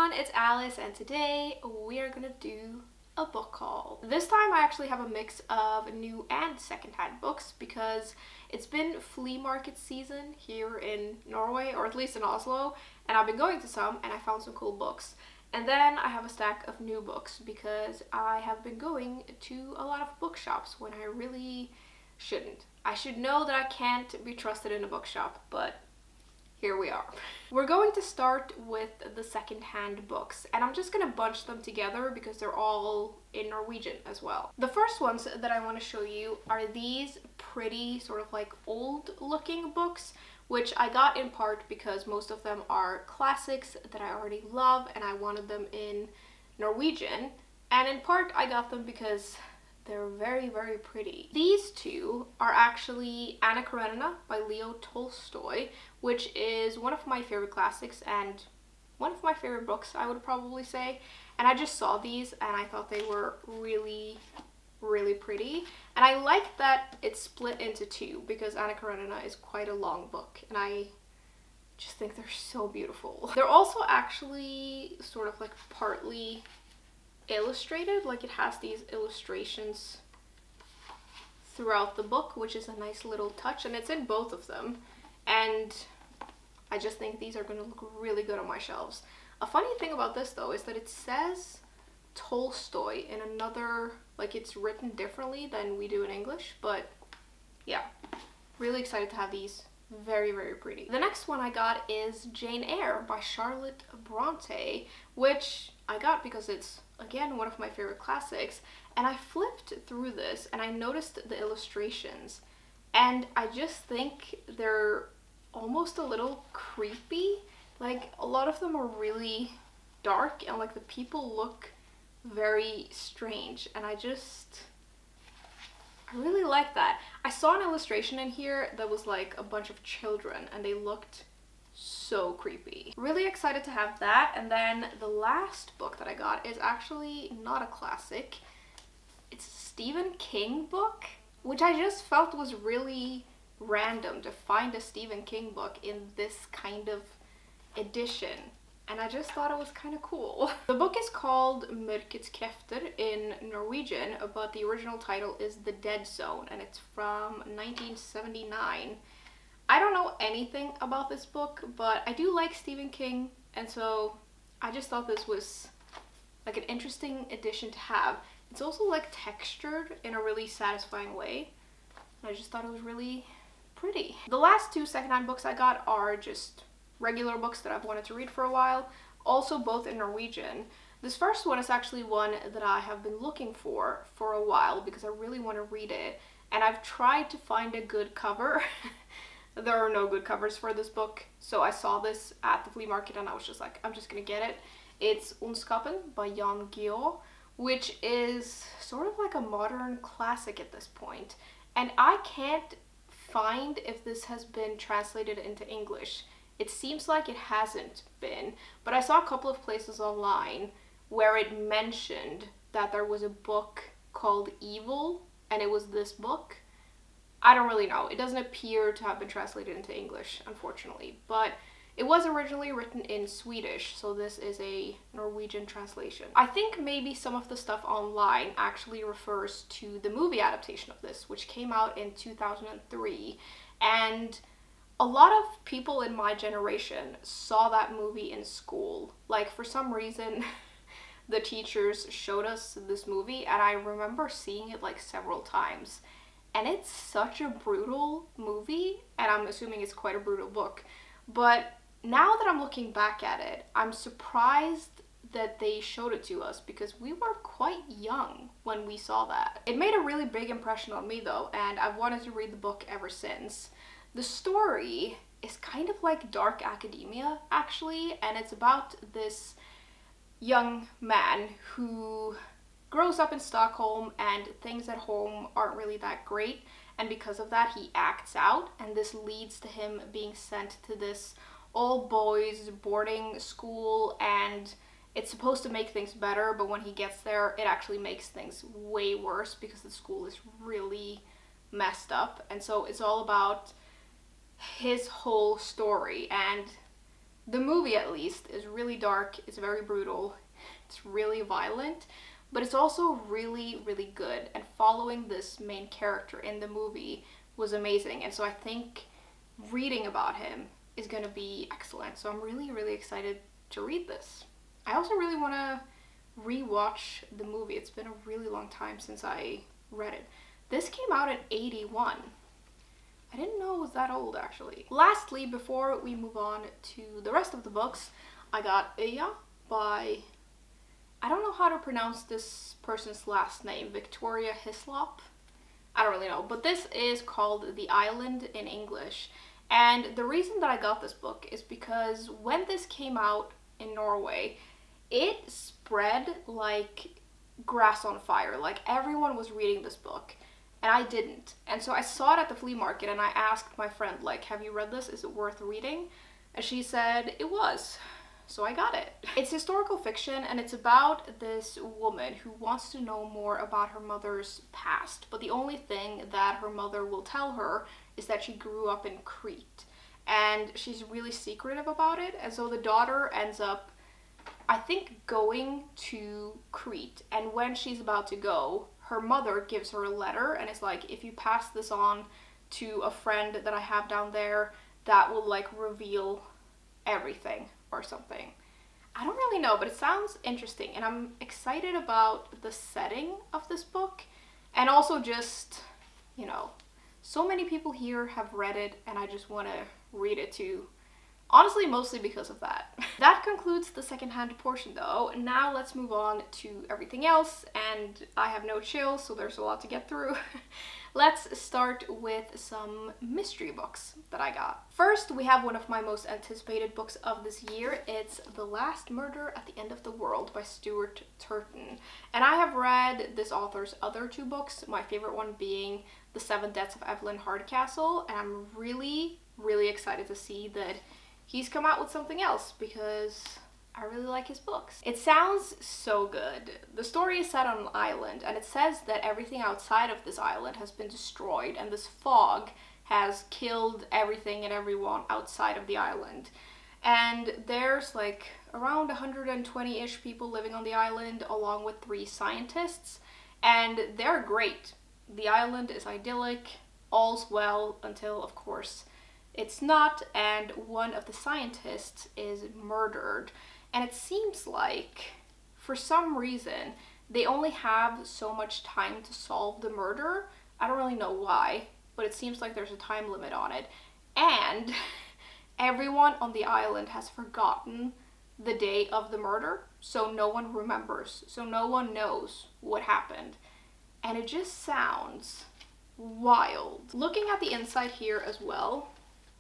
everyone, it's Alice, and today we are gonna do a book haul. This time I actually have a mix of new and secondhand books because it's been flea market season here in Norway, or at least in Oslo, and I've been going to some and I found some cool books. And then I have a stack of new books because I have been going to a lot of bookshops when I really shouldn't. I should know that I can't be trusted in a bookshop, but here we are. We're going to start with the secondhand books, and I'm just gonna bunch them together because they're all in Norwegian as well. The first ones that I want to show you are these pretty sort of like old looking books, which I got in part because most of them are classics that I already love and I wanted them in Norwegian, and in part I got them because they're very, very pretty. These two are actually Anna Karenina by Leo Tolstoy, which is one of my favorite classics and one of my favorite books, I would probably say. And I just saw these and I thought they were really, really pretty. And I like that it's split into two because Anna Karenina is quite a long book and I just think they're so beautiful. They're also actually sort of like partly illustrated, like it has these illustrations throughout the book, which is a nice little touch, and it's in both of them, and I just think these are going to look really good on my shelves. A funny thing about this though is that it says Tolstoy in another, like it's written differently than we do in English, but yeah, really excited to have these. Very, very pretty. The next one I got is Jane Eyre by Charlotte Brontë, which I got because it's, again, one of my favorite classics, and I flipped through this and I noticed the illustrations, and I just think they're almost a little creepy. Like, a lot of them are really dark and like the people look very strange, and I really like that. I saw an illustration in here that was like a bunch of children and they looked so creepy. Really excited to have that. And then the last book that I got is actually not a classic. It's a Stephen King book, which I just felt was really random to find a Stephen King book in this kind of edition. And I just thought it was kind of cool. The book is called Mørket in Norwegian, but the original title is The Dead Zone, and it's from 1979. I don't know anything about this book, but I do like Stephen King, and so I just thought this was like an interesting addition to have. It's also like textured in a really satisfying way, and I just thought it was really pretty. The last two secondhand books I got are just regular books that I've wanted to read for a while, also both in Norwegian. This first one is actually one that I have been looking for a while because I really want to read it, and I've tried to find a good cover. There are no good covers for this book, so I saw this at the flea market and I was just like, I'm just gonna get it. It's Ondskapen by Jan Guillou, which is sort of like a modern classic at this point, and I can't find if this has been translated into English. It seems like it hasn't been, but I saw a couple of places online where it mentioned that there was a book called Evil, and it was this book. I don't really know. It doesn't appear to have been translated into English, unfortunately, but it was originally written in Swedish, so this is a Norwegian translation. I think maybe some of the stuff online actually refers to the movie adaptation of this, which came out in 2003, and a lot of people in my generation saw that movie in school. Like, for some reason, the teachers showed us this movie, and I remember seeing it like several times. And it's such a brutal movie, and I'm assuming it's quite a brutal book. But now that I'm looking back at it, I'm surprised that they showed it to us because we were quite young when we saw that. It made a really big impression on me though, and I've wanted to read the book ever since. The story is kind of like dark academia, actually, and it's about this young man who grows up in Stockholm and things at home aren't really that great, and because of that he acts out, and this leads to him being sent to this all-boys boarding school, and it's supposed to make things better, but when he gets there it actually makes things way worse because the school is really messed up. And so it's all about his whole story, and The movie, at least, is really dark, it's very brutal, it's really violent, but it's also really, really good. And following this main character in the movie was amazing. And so I think reading about him is going to be excellent. So I'm really, really excited to read this. I also really want to rewatch the movie. It's been a really long time since I read it. This came out in 81. I didn't know it was that old, actually. Lastly, before we move on to the rest of the books, I got Eyre by, I don't know how to pronounce this person's last name, Victoria Hislop? I don't really know, but this is called The Island in English. And the reason that I got this book is because when this came out in Norway, it spread like grass on fire. Like, everyone was reading this book. And I didn't. And so I saw it at the flea market and I asked my friend, like, have you read this? Is it worth reading? And she said it was. So I got it. It's historical fiction and it's about this woman who wants to know more about her mother's past. But the only thing that her mother will tell her is that she grew up in Crete. And she's really secretive about it. And so the daughter ends up, I think, going to Crete. And when she's about to go, her mother gives her a letter and it's like, if you pass this on to a friend that I have down there, that will like reveal everything or something. I don't really know, but it sounds interesting and I'm excited about the setting of this book. And also just, you know, so many people here have read it and I just want to read it too. Honestly, mostly because of that. That concludes the secondhand portion though. Now let's move on to everything else, and I have no chill, so there's a lot to get through. Let's start with some mystery books that I got. First, we have one of my most anticipated books of this year. It's The Last Murder at the End of the World by Stuart Turton. And I have read this author's other two books, my favorite one being The Seven Deaths of Evelyn Hardcastle, and I'm really, really excited to see that he's come out with something else because I really like his books. It sounds so good. The story is set on an island and it says that everything outside of this island has been destroyed and this fog has killed everything and everyone outside of the island. And there's like around 120-ish people living on the island along with 3 scientists, and they're great. The island is idyllic, all's well until, of course, it's not, and one of the scientists is murdered. And it seems like, for some reason, they only have so much time to solve the murder. I don't really know why, but it seems like there's a time limit on it. And everyone on the island has forgotten the day of the murder, so no one remembers, so no one knows what happened. And it just sounds wild. Looking at the inside here as well,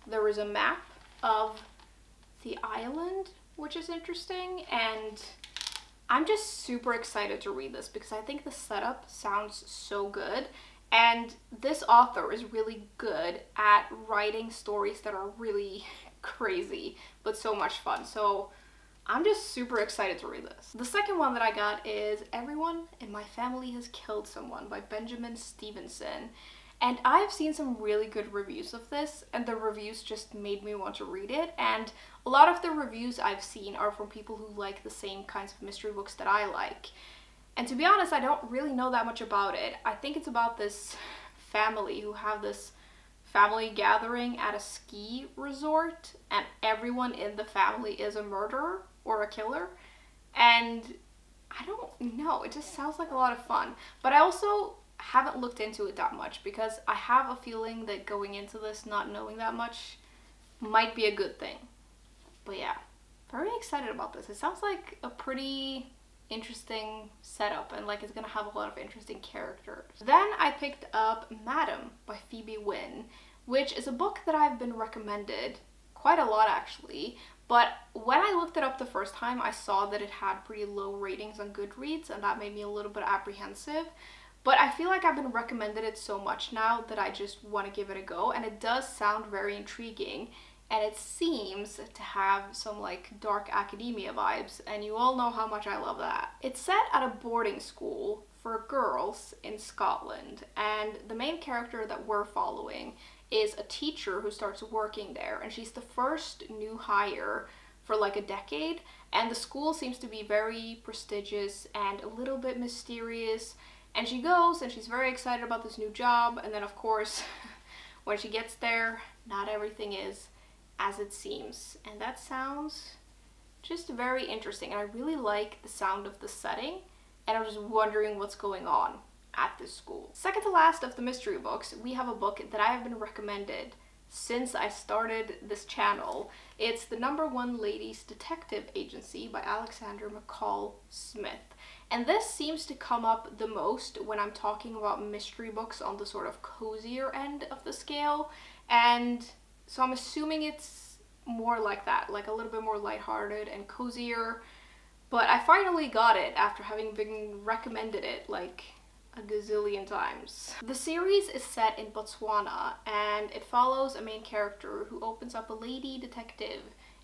there is a map of the island, which is interesting, and I'm just super excited to read this because I think the setup sounds so good, and this author is really good at writing stories that are really crazy but so much fun. So I'm just super excited to read this. The second one that I got is Everyone in My Family Has Killed Someone by Benjamin Stevenson. And I've seen some really good reviews of this, and the reviews just made me want to read it. And a lot of the reviews I've seen are from people who like the same kinds of mystery books that I like. And to be honest, I don't really know that much about it. I think it's about this family who have this family gathering at a ski resort, and everyone in the family is a murderer or a killer. And I don't know, it just sounds like a lot of fun. But I also haven't looked into it that much because I have a feeling that going into this not knowing that much might be a good thing. But yeah, very excited about this. It sounds like a pretty interesting setup and like it's gonna have a lot of interesting characters. Then I picked up Madam by Phoebe Wynne, which is a book that I've been recommended quite a lot actually, but when I looked it up the first time I saw that it had pretty low ratings on Goodreads and that made me a little bit apprehensive. But I feel like I've been recommended it so much now that I just want to give it a go, and it does sound very intriguing, and it seems to have some like dark academia vibes, and you all know how much I love that. It's set at a boarding school for girls in Scotland, and the main character that we're following is a teacher who starts working there, and she's the first new hire for like a decade, and the school seems to be very prestigious and a little bit mysterious. And she goes and she's very excited about this new job, and then of course when she gets there, not everything is as it seems. And that sounds just very interesting, and I really like the sound of the setting, and I'm just wondering what's going on at this school. Second to last of the mystery books, we have a book that I have been recommended since I started this channel. It's The #1 Ladies Detective Agency by Alexander McCall Smith. And this seems to come up the most when I'm talking about mystery books on the sort of cozier end of the scale. And so I'm assuming it's more like that, like a little bit more lighthearted and cozier. But I finally got it after having been recommended it like a gazillion times. The series is set in Botswana, and it follows a main character who opens up a lady detective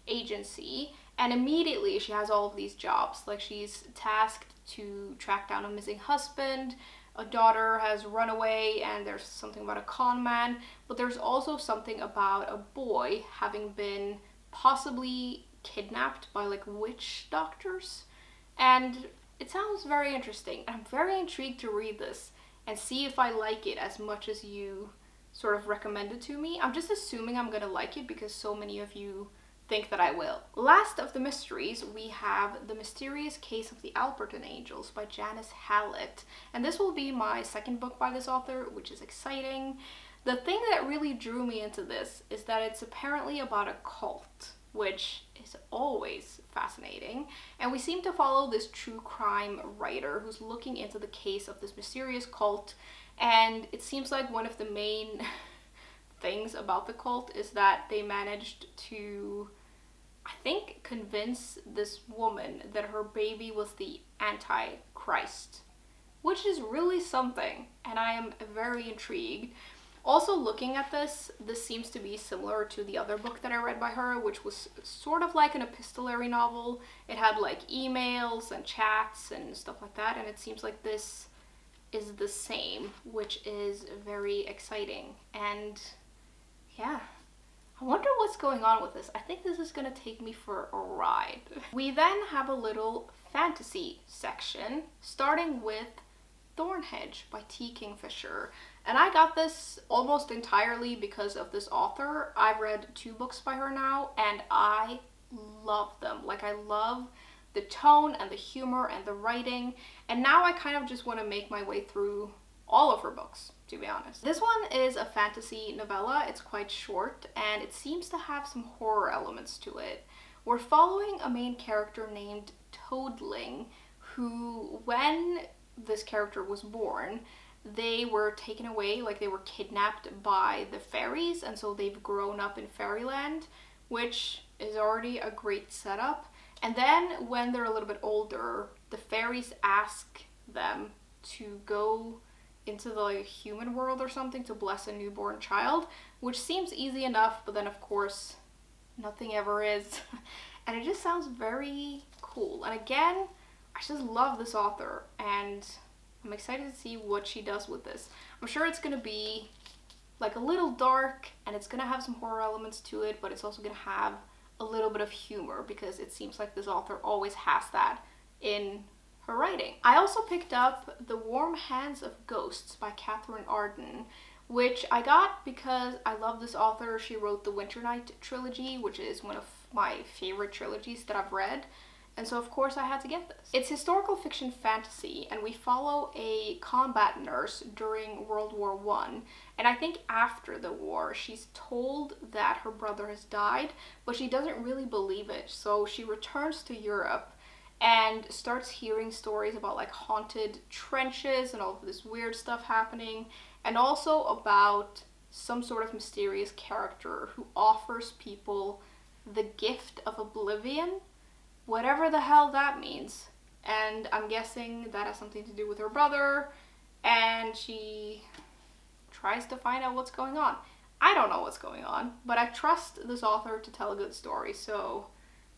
agency, and immediately she has all of these jobs. Like, she's tasked to track down a missing husband, a daughter has run away, and there's something about a con man, but there's also something about a boy having been possibly kidnapped by like witch doctors. And it sounds very interesting. I'm very intrigued to read this and see if I like it as much as you sort of recommended to me. I'm just assuming I'm gonna like it because so many of you think that I will. Last of the mysteries, we have The Mysterious Case of the Alperton Angels by Janice Hallett. And this will be my second book by this author, which is exciting. The thing that really drew me into this is that it's apparently about a cult, which is always fascinating. And we seem to follow this true crime writer who's looking into the case of this mysterious cult. And it seems like one of the main things about the cult is that they managed to, I think, convince this woman that her baby was the Antichrist, which is really something, and I am very intrigued. Also, looking at this seems to be similar to the other book that I read by her, which was sort of like an epistolary novel. It had like emails and chats and stuff like that, and it seems like this is the same, which is very exciting. And yeah, I wonder what's going on with this. I think this is gonna take me for a ride. We then have a little fantasy section, starting with Thornhedge by T. Kingfisher. And I got this almost entirely because of this author. I've read 2 books by her now, and I love them. Like, I love the tone and the humor and the writing, and now I kind of just want to make my way through all of her books, to be honest. This one is a fantasy novella. It's quite short, and it seems to have some horror elements to it. We're following a main character named Toadling, who, when this character was born, they were taken away, like they were kidnapped by the fairies, and so they've grown up in fairyland, which is already a great setup. And then when they're a little bit older, the fairies ask them to go into the like, human world or something to bless a newborn child, which seems easy enough, but then of course nothing ever is. And it just sounds very cool. And again, I just love this author, and I'm excited to see what she does with this. I'm sure it's gonna be like a little dark, and it's gonna have some horror elements to it, but it's also gonna have a little bit of humor, because it seems like this author always has that in her writing. I also picked up The Warm Hands of Ghosts by Katherine Arden, which I got because I love this author. She wrote the Winter Night trilogy, which is one of my favorite trilogies that I've read. And so of course I had to get this. It's historical fiction fantasy, and we follow a combat nurse during World War I. And I think after the war, she's told that her brother has died, but she doesn't really believe it. So she returns to Europe and starts hearing stories about like haunted trenches and all of this weird stuff happening, and also about some sort of mysterious character who offers people the gift of oblivion, whatever the hell that means. And I'm guessing that has something to do with her brother, and she tries to find out what's going on. I don't know what's going on, but I trust this author to tell a good story, so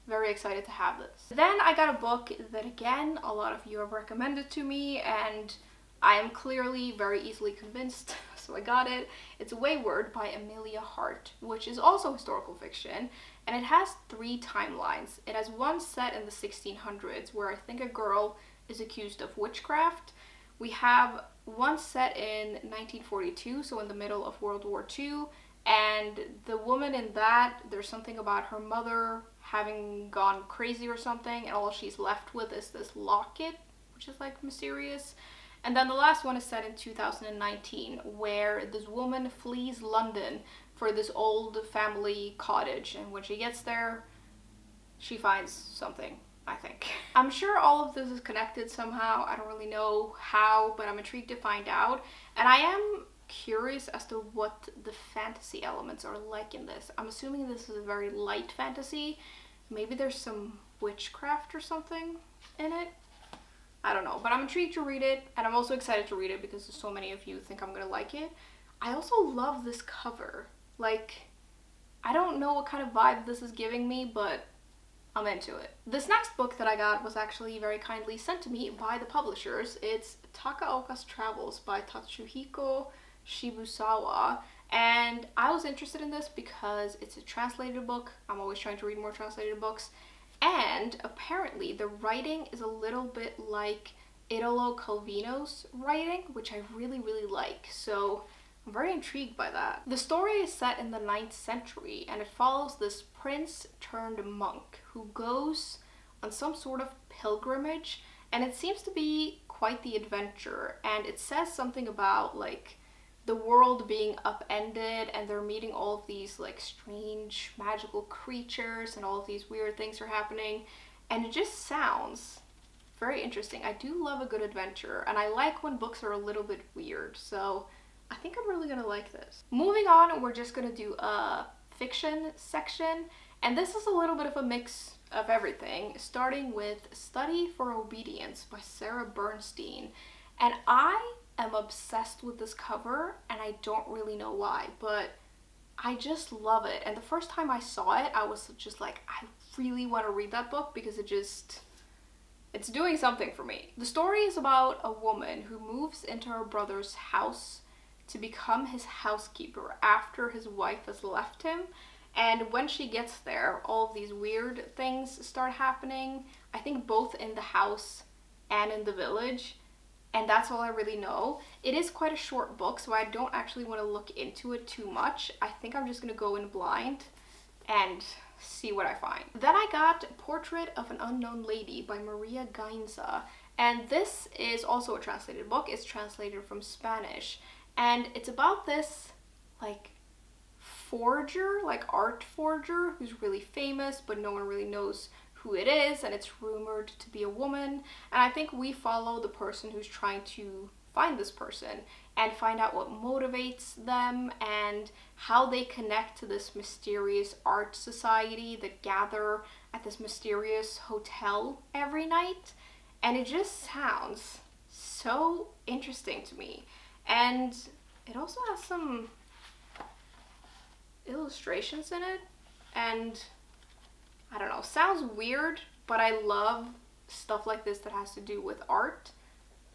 very excited to have this. Then I got a book that, again, a lot of you have recommended to me, and I am clearly very easily convinced, so I got it. It's Weyward by Emilie Hart, which is also historical fiction, and it has 3 timelines. It has one set in the 1600s where I think a girl is accused of witchcraft. We have one set in 1942, so in the middle of World War II, and the woman in that, there's something about her mother having gone crazy or something, and all she's left with is this locket, which is like mysterious. And then the last one is set in 2019, where this woman flees London for this old family cottage, and when she gets there, she finds something, I think. I'm sure all of this is connected somehow. I don't really know how, but I'm intrigued to find out. And I am curious as to what the fantasy elements are like in this. I'm assuming this is a very light fantasy. Maybe there's some witchcraft or something in it. I don't know, but I'm intrigued to read it, and I'm also excited to read it because so many of you think I'm gonna like it. I also love this cover. Like, I don't know what kind of vibe this is giving me, but I'm into it. This next book that I got was actually very kindly sent to me by the publishers. It's Takaoka's Travels by Tatsuhiko Shibusawa, and I was interested in this because it's a translated book. I'm always trying to read more translated books, and apparently the writing is a little bit like Italo Calvino's writing, which I really like, so I'm very intrigued by that. The story is set in the 9th century, and it follows this prince turned monk who goes on some sort of pilgrimage, and it seems to be quite the adventure, and it says something about like the world being upended, and they're meeting all of these like strange magical creatures, and all of these weird things are happening, and it just sounds very interesting. I do love a good adventure, and I like when books are a little bit weird, so I think I'm really gonna like this. Moving on, we're just gonna do a fiction section, and this is a little bit of a mix of everything, starting with Study for Obedience by Sarah Bernstein. And I am obsessed with this cover, and I don't really know why, but I just love it. And the first time I saw it, I was just like, I really want to read that book because it's doing something for me. The story is about a woman who moves into her brother's house to become his housekeeper after his wife has left him. And when she gets there, all of these weird things start happening, I think both in the house and in the village. And that's all I really know. It is quite a short book, so I don't actually want to look into it too much. I think I'm just going to go in blind and see what I find. Then I got Portrait of an Unknown Lady by María Gainza. And this is also a translated book. It's translated from Spanish. And it's about this, like, forger, like art forger, who's really famous, but no one really knows who it is, and it's rumored to be a woman. And I think we follow the person who's trying to find this person and find out what motivates them and how they connect to this mysterious art society that gather at this mysterious hotel every night. And it just sounds so interesting to me. And it also has some illustrations in it, and I don't know, sounds weird, but I love stuff like this that has to do with art,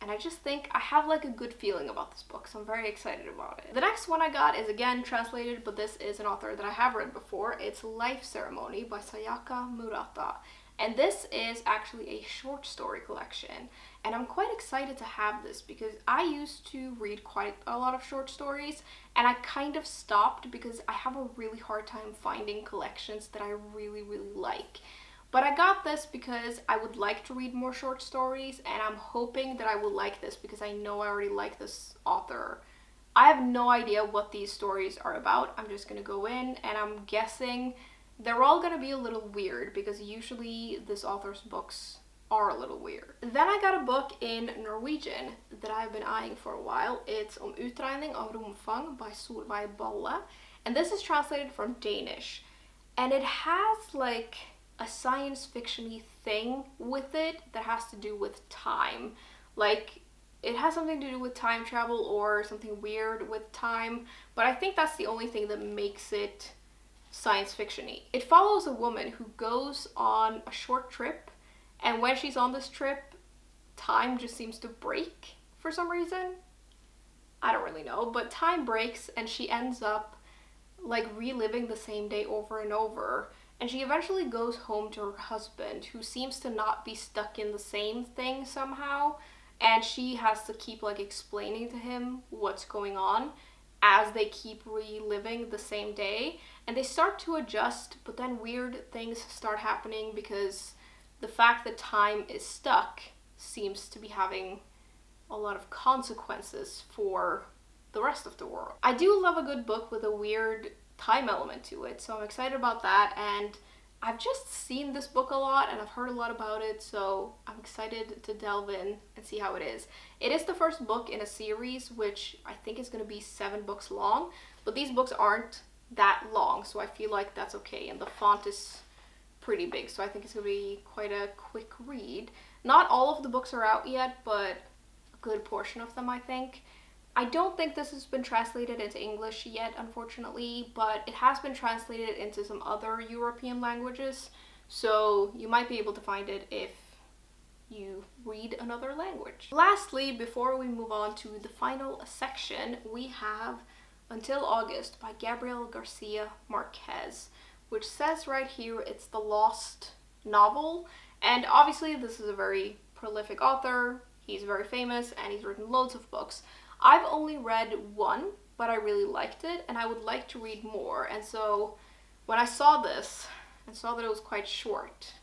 and I just think I have like a good feeling about this book, so I'm very excited about it. The next one I got is again translated, but this is an author that I have read before. It's Life Ceremony by Sayaka Murata, and this is actually a short story collection, and I'm quite excited to have this because I used to read quite a lot of short stories, and I kind of stopped because I have a really hard time finding collections that I really like. But I got this because I would like to read more short stories, and I'm hoping that I will like this because I know I already like this author. I have no idea what these stories are about. I'm just gonna go in, and I'm guessing they're all gonna be a little weird because usually this author's books are a little weird. Then I got a book in Norwegian that I've been eyeing for a while. It's Om utregning av romfang by Solveig Balle, and this is translated from Danish. And it has like a science fiction-y thing with it that has to do with time. Like, it has something to do with time travel or something weird with time, but I think that's the only thing that makes it science fiction-y. It follows a woman who goes on a short trip, and when she's on this trip, time just seems to break for some reason. I don't really know, but time breaks and she ends up like reliving the same day over and over. and she eventually goes home to her husband, who seems to not be stuck in the same thing somehow, and she has to keep like explaining to him what's going on as they keep reliving the same day, and they start to adjust, but then weird things start happening because the fact that time is stuck seems to be having a lot of consequences for the rest of the world. I do love a good book with a weird time element to it, so I'm excited about that, and I've just seen this book a lot and I've heard a lot about it, so I'm excited to delve in and see how it is. It is the first book in a series, which I think is going to be 7 books long, but these books aren't that long, so I feel like that's okay, and the font is pretty big, so I think it's going to be quite a quick read. Not all of the books are out yet, but a good portion of them, I think. I don't think this has been translated into English yet, unfortunately, but it has been translated into some other European languages, so you might be able to find it if you read another language. Lastly, before we move on to the final section, we have Until August by Gabriel Garcia Marquez, which says right here it's the lost novel, and obviously this is a very prolific author, he's very famous, and he's written loads of books. I've only read one, but I really liked it, and I would like to read more. And so when I saw this and saw that it was quite short,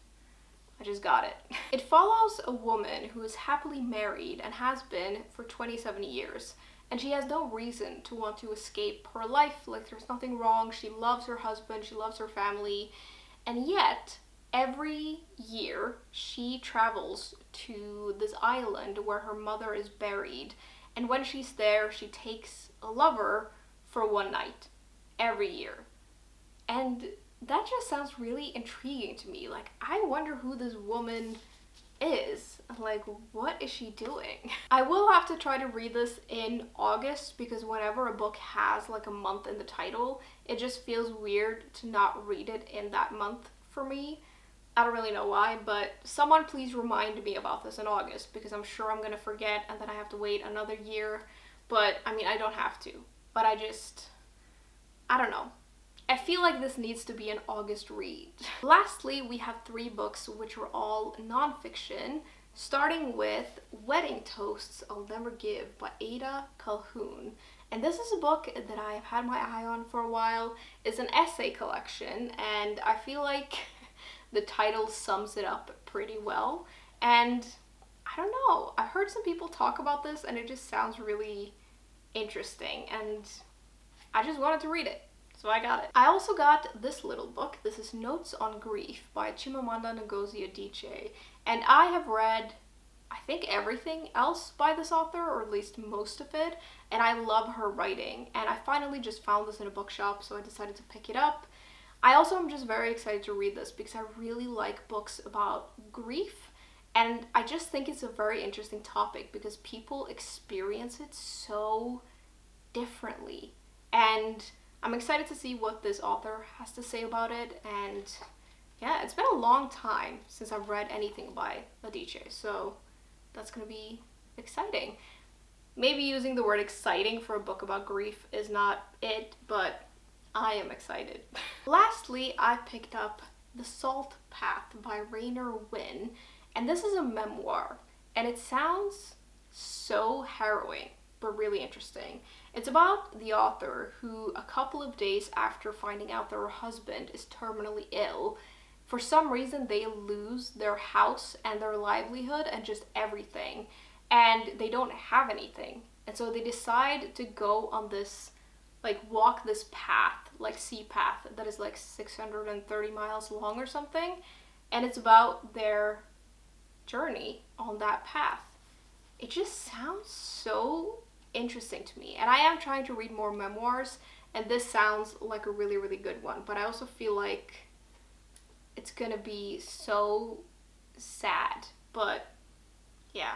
I just got it. It follows a woman who is happily married and has been for 27 years, and she has no reason to want to escape her life. Like, there's nothing wrong. She loves her husband, she loves her family, and yet every year she travels to this island where her mother is buried. And when she's there, she takes a lover for one night every year. And that just sounds really intriguing to me. Like, I wonder who this woman is. Like, what is she doing? I will have to try to read this in August, because whenever a book has like a month in the title, it just feels weird to not read it in that month for me. I don't really know why, but someone please remind me about this in August, because I'm sure I'm gonna forget and then I have to wait another year. But I mean, I don't have to, but I don't know. I feel like this needs to be an August read. Lastly, we have 3 books which are all nonfiction, starting with Wedding Toasts I'll Never Give by Ada Calhoun. And this is a book that I have had my eye on for a while. It's an essay collection, and I feel like the title sums it up pretty well. And I don't know, I've heard some people talk about this and it just sounds really interesting, and I just wanted to read it, so I got it. I also got this little book. This is Notes on Grief by Chimamanda Ngozi Adichie, and I have read, I think, everything else by this author, or at least most of it, and I love her writing, and I finally just found this in a bookshop, so I decided to pick it up. I also am just very excited to read this because I really like books about grief, and I just think it's a very interesting topic because people experience it so differently, and I'm excited to see what this author has to say about it. And yeah, it's been a long time since I've read anything by Adichie, so that's gonna be exciting. Maybe using the word exciting for a book about grief is not it, but I am excited. Lastly, I picked up The Salt Path by Rainer Wynne, and this is a memoir, and it sounds so harrowing, but really interesting. It's about the author who, a couple of days after finding out that her husband is terminally ill, for some reason they lose their house and their livelihood and just everything, and they don't have anything. And so they decide to go on this, like, walk this path, like sea path, that is like 630 miles long or something, and it's about their journey on that path. It just sounds so interesting to me, and I am trying to read more memoirs, and this sounds like a really, really good one, but I also feel like it's gonna be so sad. But yeah,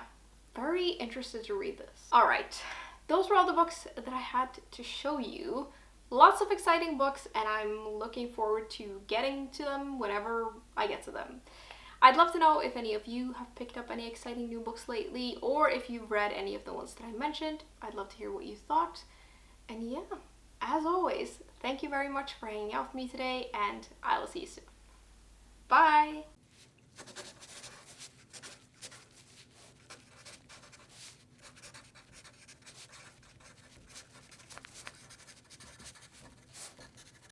very interested to read this. Alright, those were all the books that I had to show you. Lots of exciting books, and I'm looking forward to getting to them whenever I get to them. I'd love to know if any of you have picked up any exciting new books lately, or if you've read any of the ones that I mentioned. I'd love to hear what you thought. And yeah, as always, thank you very much for hanging out with me today, and I will see you soon. Bye!